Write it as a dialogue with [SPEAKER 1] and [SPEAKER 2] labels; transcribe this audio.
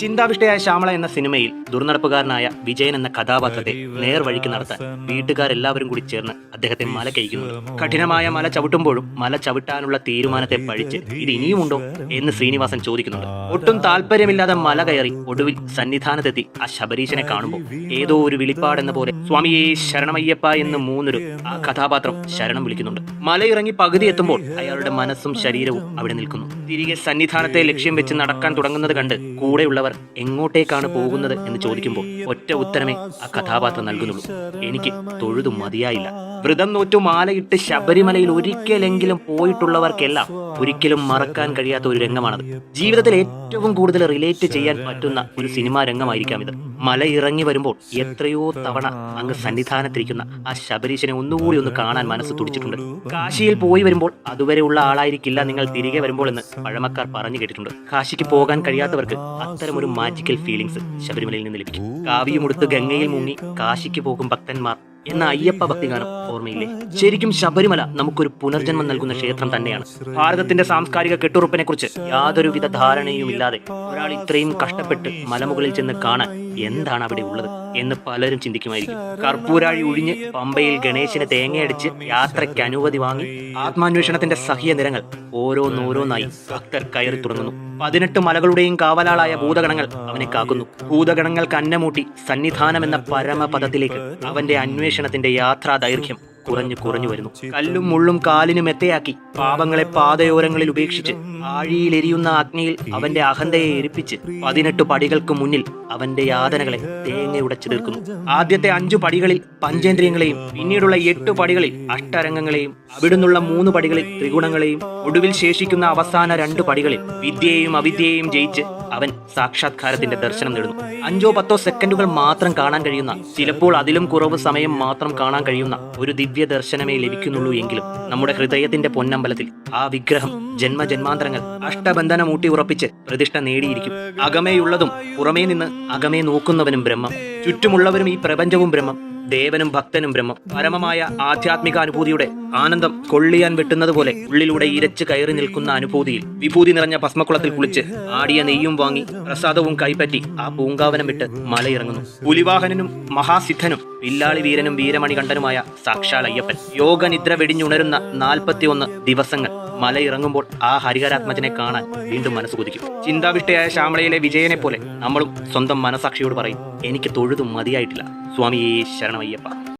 [SPEAKER 1] ചിന്താവിഷ്ടയായ ശ്യാമള എന്ന സിനിമയിൽ ദുർനടപ്പുകാരനായ വിജയൻ എന്ന കഥാപാത്രത്തെ നേർവഴിക്ക് നടത്താൻ വീട്ടുകാരെല്ലാവരും കൂടി ചേർന്ന് അദ്ദേഹത്തെ മല കയറ്റുന്നുണ്ട്. കഠിനമായ മല ചവിട്ടുമ്പോഴും മല ചവിട്ടാനുള്ള തീരുമാനത്തെ പഴിച്ച് ഇത് ഇനിയുമുണ്ടോ എന്ന് ശ്രീനിവാസൻ ചോദിക്കുന്നുണ്ട്. ഒട്ടും താല്പര്യമില്ലാതെ മല കയറി ഒടുവിൽ സന്നിധാനത്തെത്തി ആ ശബരീശനെ കാണുമ്പോൾ ഏതോ ഒരു വിളിപ്പാടെന്ന പോലെ സ്വാമിയെ ശരണമയ്യപ്പ എന്ന് മൂന്നൊരു ആ കഥാപാത്രം ശരണം വിളിക്കുന്നുണ്ട്. മലയിറങ്ങി പകുതി എത്തുമ്പോൾ അയാളുടെ മനസ്സും ശരീരവും അവിടെ നിൽക്കുന്നു. തിരികെ സന്നിധാനത്തെ ലക്ഷ്യം വെച്ച് നടക്കാൻ തുടങ്ങുന്നത് കണ്ട് കൂടെയുള്ളവർ എങ്ങോട്ടേക്കാണ് പോകുന്നത് എന്ന് ചോദിക്കുമ്പോൾ ഒറ്റ ഉത്തരമേ ആ കഥാപാത്രം നൽകുന്നുള്ളൂ: എനിക്ക് തൊഴുതു മതിയായില്ല. വ്രതം നോറ്റു മാലയിട്ട് ശബരിമലയിൽ ഒരിക്കലെങ്കിലും പോയിട്ടുള്ളവർക്കെല്ലാം ഒരിക്കലും മറക്കാൻ കഴിയാത്ത ഒരു രംഗമാണത്. ജീവിതത്തിൽ ഏറ്റവും കൂടുതൽ റിലേറ്റ് ചെയ്യാൻ പറ്റുന്ന ഒരു സിനിമാ രംഗമായിരിക്കാം ഇത്. മല ഇറങ്ങി വരുമ്പോൾ എത്രയോ തവണ അങ്ങ് സന്നിധാനത്തിരിക്കുന്ന ആ ശബരീശനെ ഒന്നുകൂടി ഒന്ന് കാണാൻ മനസ്സ് തുടിച്ചിട്ടുണ്ട്. കാശിയിൽ പോയി വരുമ്പോൾ അതുവരെയുള്ള ആളായിരിക്കില്ല നിങ്ങൾ തിരികെ വരുമ്പോൾ എന്ന് പഴമക്കാർ പറഞ്ഞു കേട്ടിട്ടുണ്ട്. കാശിക്ക് പോകാൻ കഴിയാത്തവർക്ക് അത്തരമൊരു മാജിക്കൽ ഫീലിങ്സ് ശബരിമലയിൽ നിന്ന് ലഭിക്കും. കാവ്യമുടുത്ത് ഗംഗയിൽ മുങ്ങി കാശിക്ക് പോകും ഭക്തന്മാർ എന്ന അയ്യപ്പ ഭക്തിഗാനം ഓർമ്മയില്ലേ? ശരിക്കും ശബരിമല നമുക്കൊരു പുനർജന്മം നൽകുന്ന ക്ഷേത്രം തന്നെയാണ്. ഭാരതത്തിന്റെ സാംസ്കാരിക കെട്ടുറപ്പിനെ കുറിച്ച് യാതൊരുവിധ ധാരണയുമില്ലാതെ ഒരാൾ ഇത്രയും കഷ്ടപ്പെട്ട് മലമുകളിൽ ചെന്ന് കാണാൻ എന്താണ് അവിടെ ഉള്ളത് എന്ന് പലരും ചിന്തിക്കുമായിരിക്കും. കർപ്പൂരാഴി ഒഴിഞ്ഞ് പമ്പയിൽ ഗണേശന് തേങ്ങയടിച്ച് യാത്രയ്ക്ക് അനുമതി വാങ്ങി ആത്മാന്വേഷണത്തിന്റെ സഹ്യ നിരങ്ങൾ ഓരോന്നോരോന്നായി ഭക്തർ കയറി തുടങ്ങുന്നു. 18 മലകളുടെയും കാവലാളായ ഭൂതഗണങ്ങൾ അവനെ കാക്കുന്നു. ഭൂതഗണങ്ങൾക്ക് അന്നമൂട്ടി സന്നിധാനം എന്ന പരമപദത്തിലേക്ക് അവന്റെ അന്വേഷണത്തിന്റെ യാത്രാ ദൈർഘ്യം കുറഞ്ഞു വരുന്നു. കല്ലും മുള്ളും കാലിനു മെത്തയാക്കി പാപങ്ങളെ പാതയോരങ്ങളിൽ ഉപേക്ഷിച്ച് ആഴിയിലെരിയുന്ന അഗ്നിയിൽ അവന്റെ അഹന്തയെ എരിപ്പിച്ച് 18 പടികൾക്ക് മുന്നിൽ അവന്റെ യാതനകളെ തേങ്ങയുടച്ചു തീർക്കുന്നു. ആദ്യത്തെ 5 പടികളിൽ പഞ്ചേന്ദ്രിയങ്ങളെയും പിന്നീടുള്ള 8 പടികളിൽ അഷ്ടരംഗങ്ങളെയും അവിടുന്നുള്ള 3 പടികളിൽ ത്രിഗുണങ്ങളെയും ഒടുവിൽ ശേഷിക്കുന്ന അവസാന 2 പടികളിൽ വിദ്യയെയും അവിദ്യയെയും ജയിച്ച് അവൻ സാക്ഷാത്കാരത്തിന്റെ ദർശനം നേടുന്നു. 5 or 10 സെക്കൻഡുകൾ മാത്രം കാണാൻ കഴിയുന്ന, ചിലപ്പോൾ അതിലും കുറവ് സമയം മാത്രം കാണാൻ കഴിയുന്ന ഒരു ദിവ്യ ദർശനമേ ലഭിക്കുന്നുള്ളൂ എങ്കിലും നമ്മുടെ ഹൃദയത്തിന്റെ പൊന്നമ്പലത്തിൽ ആ വിഗ്രഹം ജന്മജന്മാന്തരങ്ങൾ അഷ്ടബന്ധനമൂട്ടി ഉറപ്പിച്ച് പ്രതിഷ്ഠ നേടിയിരിക്കും. അകമേയുള്ളതും പുറമേ നിന്ന് അകമേ നോക്കുന്നവനും ബ്രഹ്മം, ചുറ്റുമുള്ളവരും ഈ പ്രപഞ്ചവും ബ്രഹ്മം, ദേവനും ഭക്തനും ബ്രഹ്മം. പരമമായ ആധ്യാത്മിക അനുഭൂതിയുടെ ആനന്ദം കൊള്ളിയാൻ വെട്ടുന്നത് പോലെ ഉള്ളിലൂടെ ഇരച്ച് കയറി നിൽക്കുന്ന അനുഭൂതിയിൽ വിഭൂതി നിറഞ്ഞ ഭസ്മക്കുളത്തിൽ കുളിച്ച് ആടിയ നെയ്യും വാങ്ങി പ്രസാദവും കൈപ്പറ്റി ആ പൂങ്കാവനം വിട്ട് മലയിറങ്ങുന്നു. പുലിവാഹനനും മഹാസിദ്ധനും വില്ലാളി വീരനും വീരമണികണ്ഠനുമായ സാക്ഷാൽ അയ്യപ്പൻ യോഗനിദ്ര വെടിഞ്ഞുണരുന്ന 41 ദിവസങ്ങൾ മലയിറങ്ങുമ്പോൾ ആ ഹരിഹരാത്മജനെ കാണാൻ വീണ്ടും മനസ്സ് കുതിക്കും. ചിന്താവിഷ്ടയായ ശ്യാമളയിലെ വിജയനെ പോലെ നമ്മളും സ്വന്തം മനസാക്ഷിയോട് പറയും: എനിക്ക് തൊഴുതും മതിയായിട്ടില്ല. സ്വാമിയേ ശരണമയ്യപ്പ.